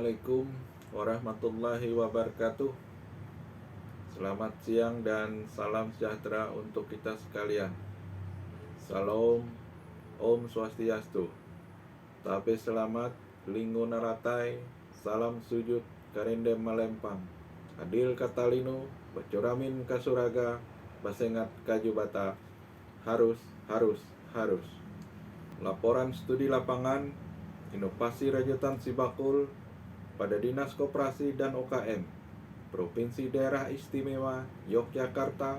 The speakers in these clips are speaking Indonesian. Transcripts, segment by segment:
Assalamualaikum warahmatullahi wabarakatuh. Selamat siang dan salam sejahtera untuk kita sekalian. Salam, Om Swastiastu. Tabe selamat, linggo naratai, salam sujud, karendem malempang. Adil katalino, bacuramin kasuraga, basengat kajubata. Harus. Laporan studi lapangan Inovasi Rajutan Sibakul pada Dinas Koperasi dan UKM Provinsi Daerah Istimewa Yogyakarta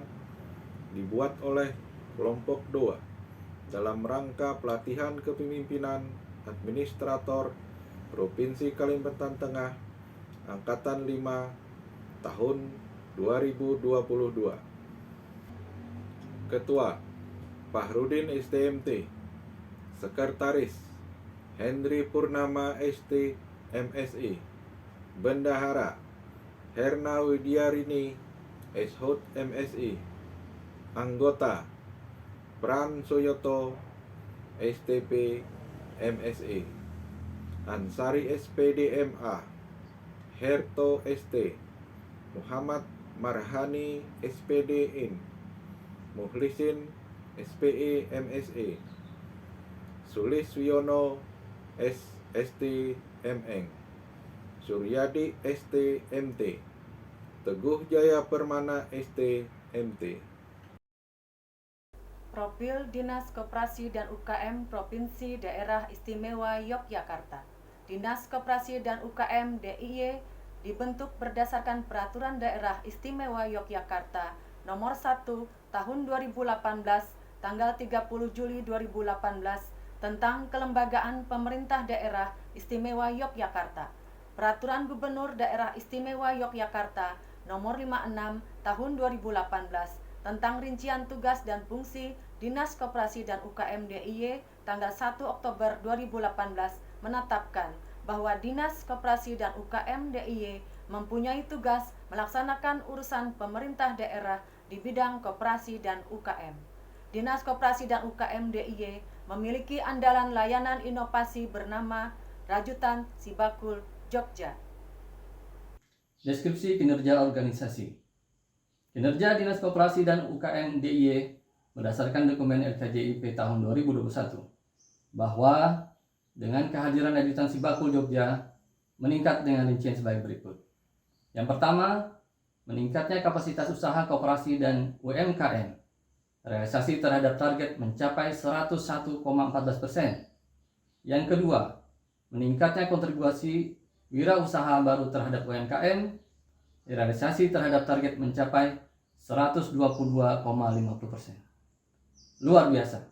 dibuat oleh kelompok 2 dalam rangka pelatihan kepemimpinan administrator Provinsi Kalimantan Tengah Angkatan 5 tahun 2022. Ketua Fahrudin STMT, Sekretaris Henry Purnama ST MSI, Bendahara Herna Widiarini SHOT MSI, Anggota Pran Soyoto STP MSI, Ansari SPD MA, Herto ST, Muhammad Marhani SPD IN, Muhlisin SPE MSE, Suliswiono ST MN, Suryadi ST MT, Teguh Jaya Permana ST MT. Profil Dinas Koperasi dan UKM Provinsi Daerah Istimewa Yogyakarta. Dinas Koperasi dan UKM DIY dibentuk berdasarkan Peraturan Daerah Istimewa Yogyakarta Nomor 1 Tahun 2018 tanggal 30 Juli 2018 tentang Kelembagaan Pemerintah Daerah Istimewa Yogyakarta. Peraturan Gubernur Daerah Istimewa Yogyakarta Nomor 56 Tahun 2018 tentang rincian tugas dan fungsi Dinas Koperasi dan UKM DIY tanggal 1 Oktober 2018 menetapkan bahwa Dinas Koperasi dan UKM DIY mempunyai tugas melaksanakan urusan pemerintah daerah di bidang koperasi dan UKM. Dinas Koperasi dan UKM DIY memiliki andalan layanan inovasi bernama Rajutan Sibakul Jogja. Deskripsi kinerja organisasi. Kinerja Dinas Koperasi dan UKM DIY berdasarkan dokumen LKJIP tahun 2021 bahwa dengan kehadiran Rajutan Sibakul Jogja meningkat dengan rincian sebagai berikut. Yang pertama, meningkatnya kapasitas usaha koperasi dan UMKM. Realisasi terhadap target mencapai 101,14%. Yang kedua, meningkatnya kontribusi wirausaha baru terhadap UMKM. Realisasi terhadap target mencapai 122,50%. Luar biasa.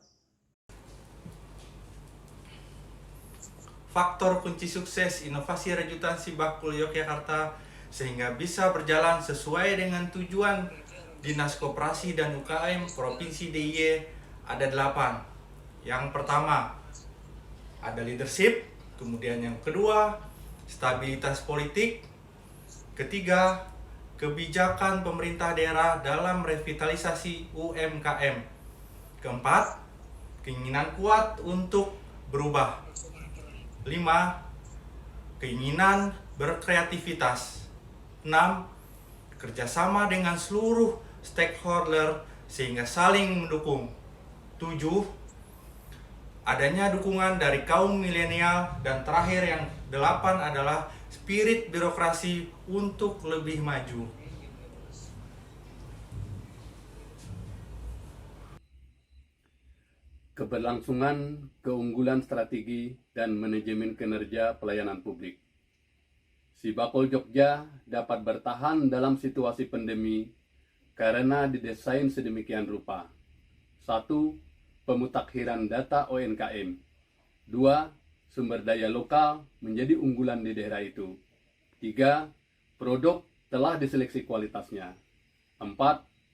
Faktor kunci sukses inovasi Rajutan Sibakul Yogyakarta sehingga bisa berjalan sesuai dengan tujuan Dinas Koperasi dan UKM Provinsi DIY ada 8. Yang pertama, ada leadership. Kemudian yang kedua, stabilitas politik. Ketiga, kebijakan pemerintah daerah dalam revitalisasi UMKM. Keempat, keinginan kuat untuk berubah. 5, keinginan berkreativitas. 6, kerjasama dengan seluruh stakeholder sehingga saling mendukung. 7, adanya dukungan dari kaum milenial. Dan terakhir yang 8 adalah spirit birokrasi untuk lebih maju. Keberlangsungan, keunggulan strategi, dan manajemen kinerja pelayanan publik. Sibakul Jogja dapat bertahan dalam situasi pandemi karena didesain sedemikian rupa. 1. Pemutakhiran data UMKM. 2. Sumber daya lokal menjadi unggulan di daerah itu. 3. Produk telah diseleksi kualitasnya. 4.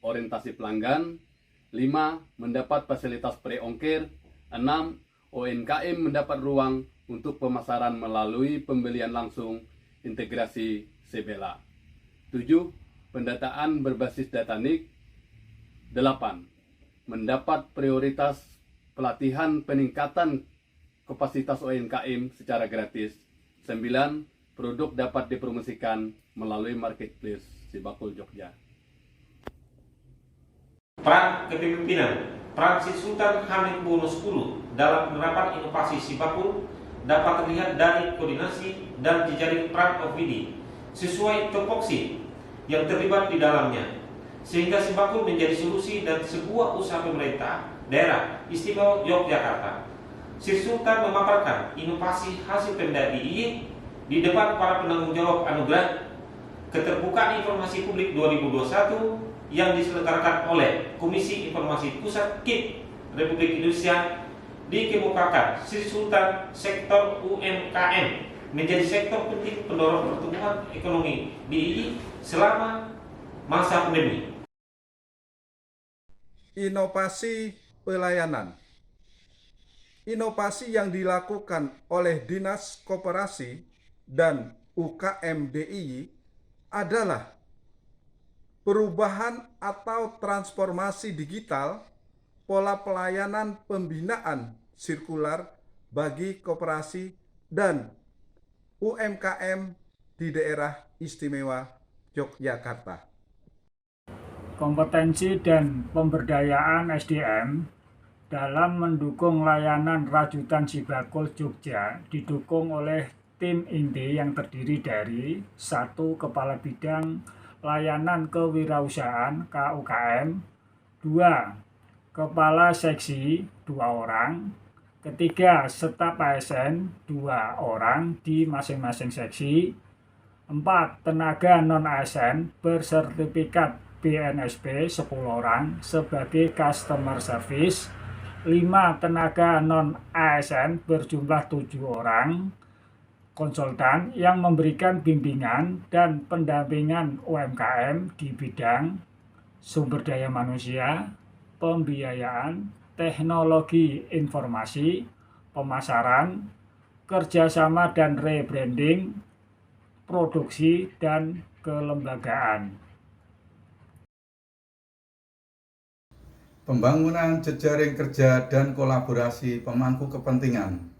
Orientasi pelanggan. 5. Mendapat fasilitas pre-ongkir. 6. UMKM mendapat ruang untuk pemasaran melalui pembelian langsung integrasi Sebela. 7. Pendataan berbasis data NIK. 8. Mendapat prioritas pelatihan peningkatan kapasitas UMKM secara gratis. 9. produk dapat dipromosikan melalui marketplace Si Bakul Jogja. Peran kepemimpinan Sri Sultan Hamengkubuwono X dalam penerapan inovasi Si Bakul dapat terlihat dari koordinasi dan jejaring peran OVD sesuai topoksi yang terlibat di dalamnya, sehingga Si Bakul menjadi solusi dan sebuah usaha pemerintah daerah istimewa Yogyakarta. Sri Sultan memaparkan inovasi hasil Pemda DIY di depan para penanggung jawab anugerah Keterbukaan Informasi Publik 2021 yang diselenggarakan oleh Komisi Informasi Pusat KIP Republik Indonesia. Dikemukakan Sri Sultan sektor UMKM menjadi sektor penting pendorong pertumbuhan ekonomi DIY selama masa pandemi. Inovasi pelayanan. Inovasi yang dilakukan oleh Dinas Koperasi dan UKM DIY adalah perubahan atau transformasi digital pola pelayanan pembinaan sirkular bagi koperasi dan UMKM di daerah istimewa Yogyakarta. Kompetensi dan pemberdayaan SDM dalam mendukung layanan Rajutan Si Bakul Jogja didukung oleh tim inti yang terdiri dari 1. Kepala Bidang Layanan Kewirausahaan KUKM, 2. Kepala Seksi 2 orang, 3. Staf ASN 2 orang di masing-masing seksi, 4. Tenaga non-ASN bersertifikat BNSP 10 orang sebagai customer service, 5. Tenaga non-ASN berjumlah 7 orang, konsultan yang memberikan bimbingan dan pendampingan UMKM di bidang sumber daya manusia, pembiayaan, teknologi informasi, pemasaran, kerjasama dan rebranding, produksi, dan kelembagaan. Pembangunan jejaring kerja dan kolaborasi pemangku kepentingan.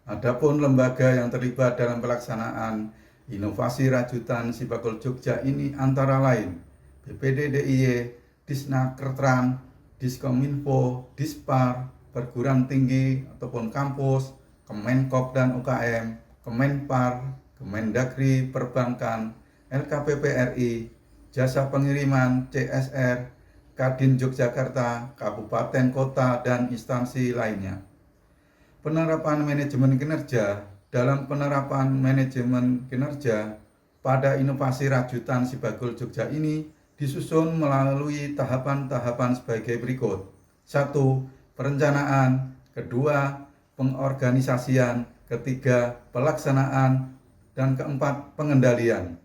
Adapun lembaga yang terlibat dalam pelaksanaan inovasi Rajutan Si Bakul Jogja ini antara lain BPD DIY, Disnakertran, Diskominfo, Dispar, perguruan tinggi ataupun kampus, Kemenkop dan UKM, Kemenpar, Kemendagri, Perbankan, LKPP RI, Jasa Pengiriman, CSR, Kadin Yogyakarta, kabupaten, kota, dan instansi lainnya. Penerapan manajemen kinerja. Dalam penerapan manajemen kinerja pada inovasi Rajutan Si Bakul Jogja ini disusun melalui tahapan-tahapan sebagai berikut. 1. Perencanaan. 2. Pengorganisasian. 3. Pelaksanaan. Dan 4. Pengendalian.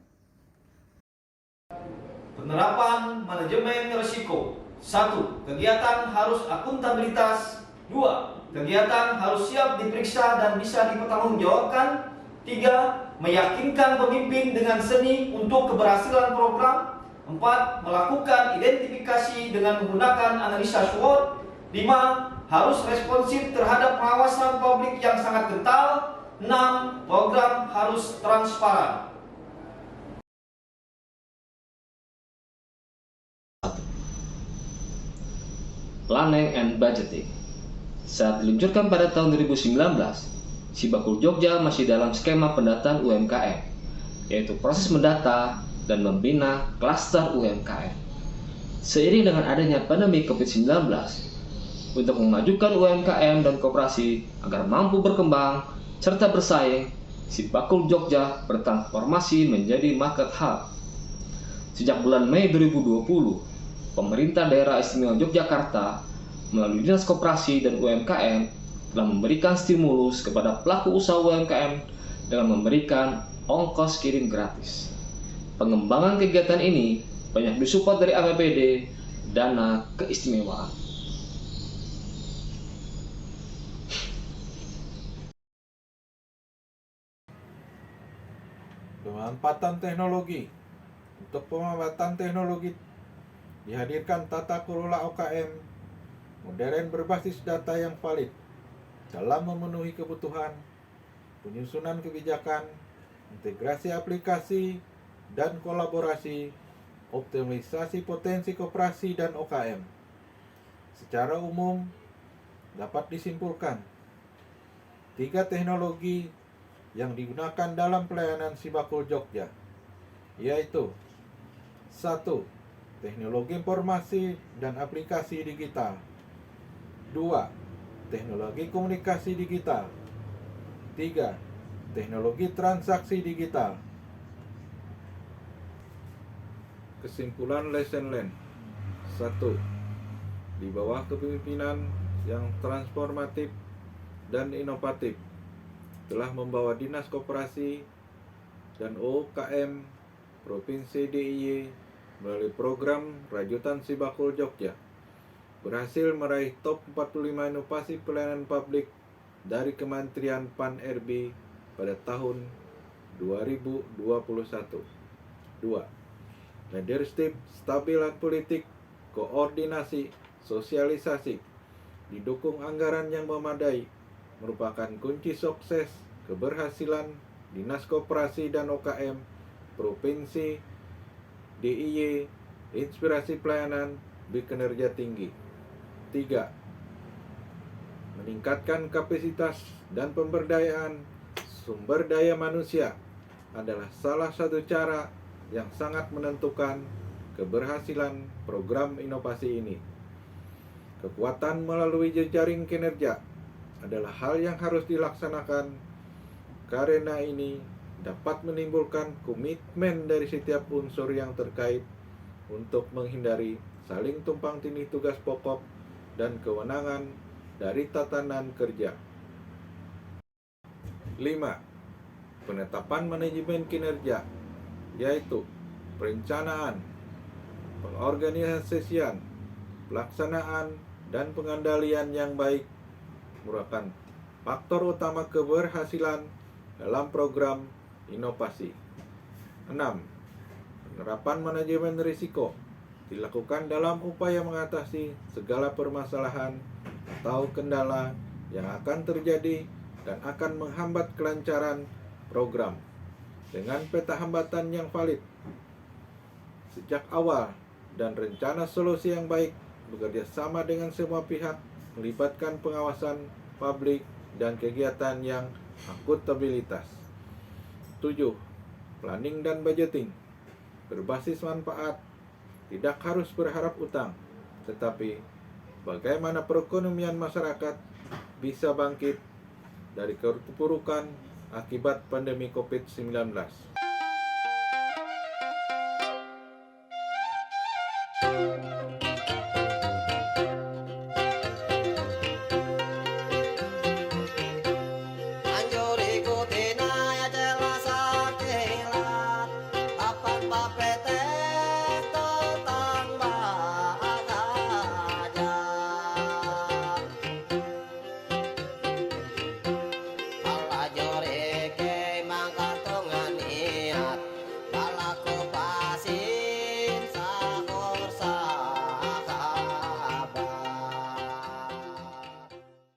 Penerapan manajemen risiko. 1. Kegiatan harus akuntabilitas. 2. Kegiatan harus siap diperiksa dan bisa dipertanggungjawabkan. 3. Meyakinkan pemimpin dengan seni untuk keberhasilan program. 4. Melakukan identifikasi dengan menggunakan analisa SWOT. 5. Harus responsif terhadap pengawasan publik yang sangat kental. 6. Program harus transparan. Planning and Budgeting. Saat diluncurkan pada tahun 2019, Si Bakul Jogja masih dalam skema pendataan UMKM, yaitu proses mendata dan membina klaster UMKM. Seiring dengan adanya pandemi COVID-19, untuk memajukan UMKM dan koperasi agar mampu berkembang serta bersaing, Si Bakul Jogja bertransformasi menjadi market hub. Sejak bulan Mei 2020, pemerintah daerah istimewa Yogyakarta melalui Dinas Koperasi dan UMKM telah memberikan stimulus kepada pelaku usaha UMKM dengan memberikan ongkos kirim gratis. Pengembangan kegiatan ini banyak disupport dari APBD dana keistimewaan. Pemanfaatan teknologi. Untuk pemanfaatan teknologi dihadirkan tata kelola UKM modern berbasis data yang valid dalam memenuhi kebutuhan, penyusunan kebijakan, integrasi aplikasi dan kolaborasi, optimalisasi potensi koperasi dan UKM. Secara umum, dapat disimpulkan 3 teknologi yang digunakan dalam pelayanan Sibakul Jogja, yaitu 1. Teknologi informasi dan aplikasi digital. 2. Teknologi komunikasi digital. 3. Teknologi transaksi digital. Kesimpulan lesson learned. 1. Di bawah kepemimpinan yang transformatif dan inovatif telah membawa Dinas Koperasi dan UKM Provinsi DIY melalui program Rajutan Sibakul Jogja berhasil meraih top 45 inovasi pelayanan publik dari Kementerian Pan-RB pada tahun 2021. 2. Leadership, stabilan politik, koordinasi, sosialisasi, didukung anggaran yang memadai, merupakan kunci sukses keberhasilan Dinas Koperasi dan UKM Provinsi DIY, inspirasi pelayanan berkinerja tinggi. 3. Meningkatkan kapasitas dan pemberdayaan sumber daya manusia adalah salah satu cara yang sangat menentukan keberhasilan program inovasi ini. Kekuatan melalui jejaring kinerja adalah hal yang harus dilaksanakan karena ini dapat menimbulkan komitmen dari setiap unsur yang terkait untuk menghindari saling tumpang tindih tugas pokok dan kewenangan dari tatanan kerja. 5. Penetapan manajemen kinerja, yaitu perencanaan, pengorganisasian, pelaksanaan, dan pengendalian yang baik merupakan faktor utama keberhasilan dalam program inovasi. 6. Penerapan manajemen risiko dilakukan dalam upaya mengatasi segala permasalahan atau kendala yang akan terjadi dan akan menghambat kelancaran program dengan peta hambatan yang valid sejak awal dan rencana solusi yang baik, bekerja sama dengan semua pihak, melibatkan pengawasan publik dan kegiatan yang akuntabilitas. 7. Planning dan budgeting berbasis manfaat, tidak harus berharap utang, tetapi bagaimana perekonomian masyarakat bisa bangkit dari keterpurukan akibat pandemi COVID-19.